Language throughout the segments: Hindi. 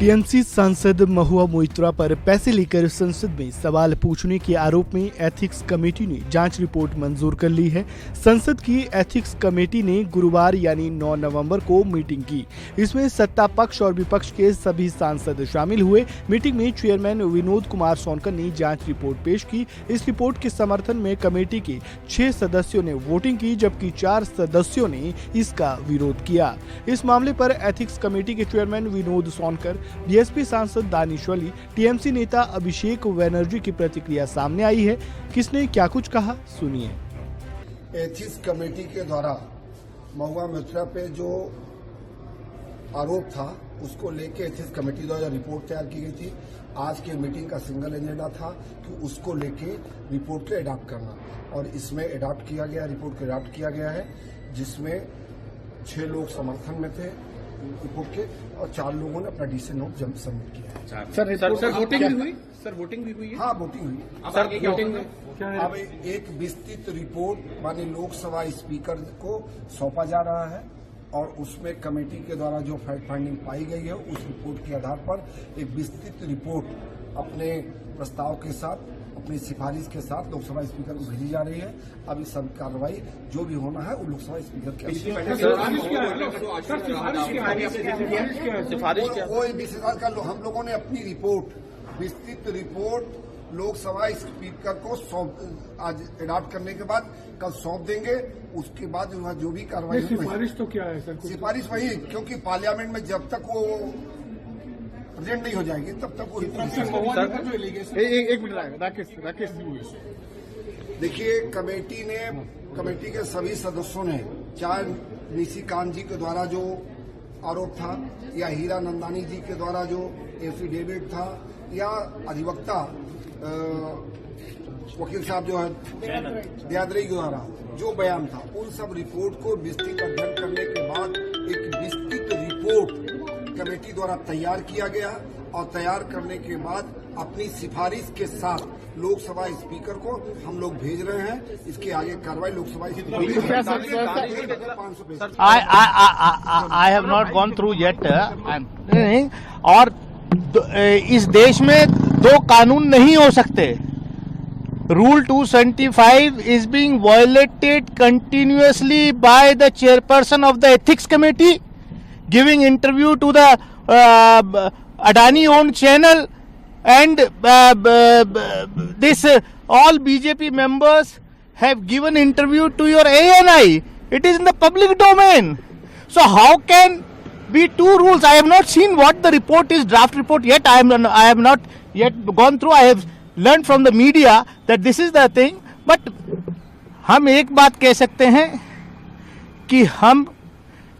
टीएमसी सांसद महुआ मोइत्रा पर पैसे लेकर संसद में सवाल पूछने के आरोप में एथिक्स कमेटी ने जांच रिपोर्ट मंजूर कर ली है। संसद की एथिक्स कमेटी ने गुरुवार यानी 9 नवंबर को मीटिंग की। इसमें सत्ता पक्ष और विपक्ष के सभी सांसद शामिल हुए। मीटिंग में चेयरमैन विनोद कुमार सोनकर ने जांच रिपोर्ट पेश की। इस रिपोर्ट के समर्थन में कमेटी के 6 सदस्यों ने वोटिंग की, जबकि 4 सदस्यों ने इसका विरोध किया। इस मामले पर एथिक्स कमेटी के चेयरमैन विनोद सोनकर, बीएसपी सांसद दानिश वली, टीएमसी नेता अभिषेक बनर्जी की प्रतिक्रिया सामने आई है। किसने क्या कुछ कहा, सुनिए। एथिक्स कमेटी के द्वारा महुआ मोइत्रा पे जो आरोप था उसको लेके एथिक्स कमेटी द्वारा रिपोर्ट तैयार की गई थी। आज के मीटिंग का सिंगल एजेंडा था कि उसको लेके रिपोर्ट को अडॉप्ट करना, और इसमें अडॉप्ट किया गया, रिपोर्ट को अडॉप्ट किया गया है, जिसमें 6 लोग समर्थन में थे रिपोर्ट के और 4 लोगों ने अपना डिसीजन नोट जब सबमिट किया है। सर वोटिंग भी हुई? सर वोटिंग भी हुई है? हाँ, वोटिंग हुई। सर वोटिंग में अब एक विस्तृत रिपोर्ट माननीय लोकसभा स्पीकर को सौंपा जा रहा है, और उसमें कमेटी के द्वारा जो फैक्ट फाइंडिंग पाई गई है उस रिपोर्ट के आधार पर एक विस्तृत रिपोर्ट अपने प्रस्ताव के साथ, अपनी सिफारिश के साथ लोकसभा स्पीकर को भेजी जा रही है। अब इस सब कार्रवाई जो भी होना है वो लोकसभा स्पीकर के हम लोगों ने अपनी रिपोर्ट, विस्तृत रिपोर्ट लोकसभा स्पीकर को आज अडॉप्ट करने के बाद कल सौंप देंगे। उसके बाद जो भी कार्रवाई, सिफारिश तो क्या है सर? सिफारिश वही, क्योंकि पार्लियामेंट में जब तक वो प्रेजेंट नहीं हो जाएगी तब तक वो एक मिनट राकेश देखिए, कमेटी के सभी सदस्यों ने, चाहे निशिकांत जी के द्वारा जो आरोप था, या हीरा नंदानी जी के द्वारा जो एफिडेविट था, या अधिवक्ता वकील साहब जो है दयादरी के द्वारा जो बयान था, उन सब रिपोर्ट को विस्तृत अध्ययन करने के बाद एक विस्तृत रिपोर्ट कमेटी द्वारा तैयार किया गया, और तैयार करने के बाद अपनी सिफारिश के साथ लोकसभा स्पीकर को हम लोग भेज रहे हैं। इसके आगे कार्रवाई Lok Sabha I have not gone through yet, और इस देश में 2 कानून नहीं हो सकते। Rule 275 is being violated continuously by the chairperson of the ethics committee, giving interview to the Adani-owned channel, and this all BJP members have given interview to your ANI. It is in the public domain. So how can be 2 rules? I have not seen what the report is, draft report yet. I have not yet gone through. I have learned from the media that this is the thing, but हम एक बात कह सकते हैं कि हम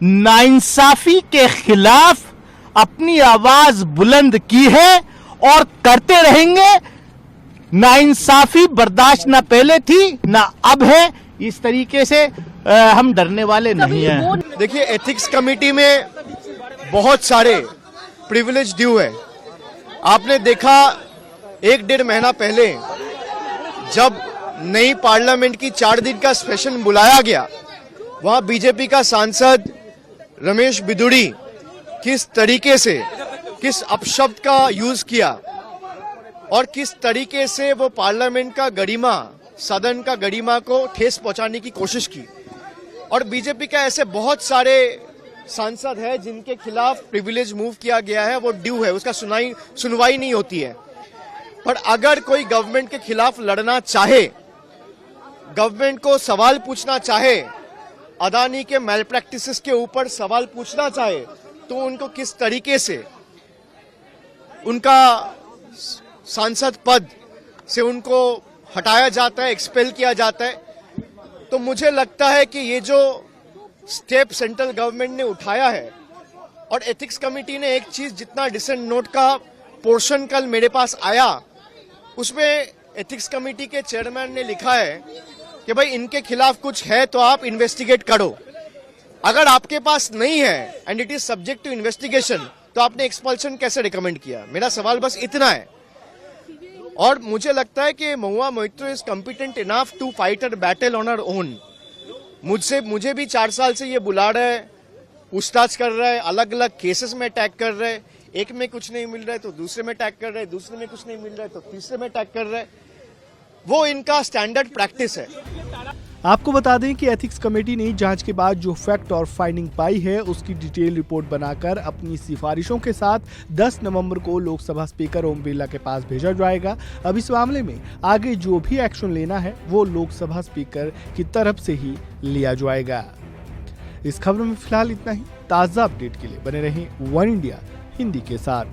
नाइंसाफी के खिलाफ अपनी आवाज बुलंद की है और करते रहेंगे। नाइंसाफी बर्दाश्त ना पहले थी ना अब है। इस तरीके से हम डरने वाले नहीं हैं। देखिए, एथिक्स कमेटी में बहुत सारे प्रिविलेज ड्यू है। आपने देखा 1-1.5 महीना पहले जब नई पार्लियामेंट की 4 दिन का सेशन बुलाया गया, वहां बीजेपी का सांसद रमेश बिदुड़ी किस तरीके से, किस अपशब्द का यूज किया और किस तरीके से वो पार्लियामेंट का गरिमा, सदन का गरिमा को ठेस पहुंचाने की कोशिश की। और बीजेपी का ऐसे बहुत सारे सांसद है जिनके खिलाफ प्रिविलेज मूव किया गया है, वो ड्यू है, उसका सुनवाई नहीं होती है। पर अगर कोई गवर्नमेंट के खिलाफ लड़ना चाहे, गवर्नमेंट को सवाल पूछना चाहे, अदानी के मैल प्रैक्टिसेस के ऊपर सवाल पूछना चाहे, तो उनको किस तरीके से उनका सांसद पद से उनको हटाया जाता है, एक्सपेल किया जाता है। तो मुझे लगता है कि ये जो स्टेप सेंट्रल गवर्नमेंट ने उठाया है, और एथिक्स कमेटी ने एक चीज, जितना डिसेंट नोट का पोर्शन कल मेरे पास आया, उसमें एथिक्स कमेटी के चेयरमैन ने लिखा है कि भाई इनके खिलाफ कुछ है तो आप इन्वेस्टिगेट करो। अगर आपके पास नहीं है and it is subject to investigation, तो आपने एक्सपल्शन कैसे रिकमेंड किया? मेरा सवाल बस इतना है। और मुझे लगता है कि Mahua Moitra is competent enough to fight a battle on her own. मुझे भी 4 साल से ये बुला रहा है, पूछताछ कर रहा है, अलग अलग केसेस में अटैक कर रहा है। एक में कुछ नहीं मिल रहा है तो दूसरे में टैग कर रहे हैं, दूसरे में कुछ नहीं मिल रहा है तो तीसरे में टैग कर रहे हैं। वो इनका स्टैंडर्ड प्रैक्टिस है। आपको बता दें कि एथिक्स कमेटी ने जांच के बाद जो फैक्ट और फाइंडिंग पाई है उसकी डिटेल रिपोर्ट बनाकर अपनी सिफारिशों के साथ 10 नवंबर को लोकसभा स्पीकर ओम बिरला के पास भेजा जाएगा। अब इस मामले में आगे जो भी एक्शन लेना है वो लोकसभा स्पीकर की तरफ से ही लिया जाएगा। इस खबर में फिलहाल इतना ही। ताज़ा अपडेट के लिए बने रहें वन इंडिया हिंदी के साथ।